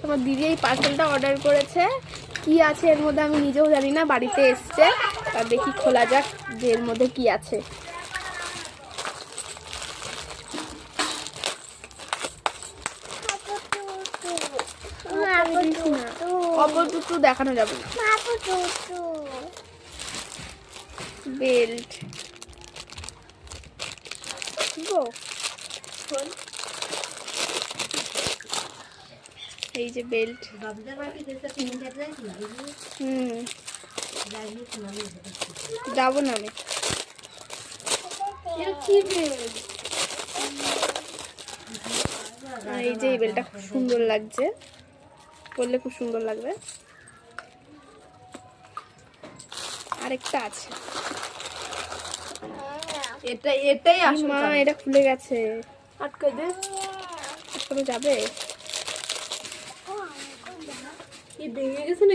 তোমার দিদি এই পার্সেলটা অর্ডার করেছে, কি আছে এর মধ্যে আমি নিজেও জানি না, বাড়িতে এসছে। আর দেখি খোলা যাক যে এর মধ্যে কি আছে। অপটুটু দেখানো যাবে না। বেল্ট এই যে বেল্ট। যাবো না আমি। এই যে এই বেলটা খুব সুন্দর লাগছে, পরলে খুব সুন্দর লাগবে। আরেকটা আছে, এটাই মা এটা খুলে গেছে, আটকে দে। আটকানো যাবে? কি ভেঙে গেছে না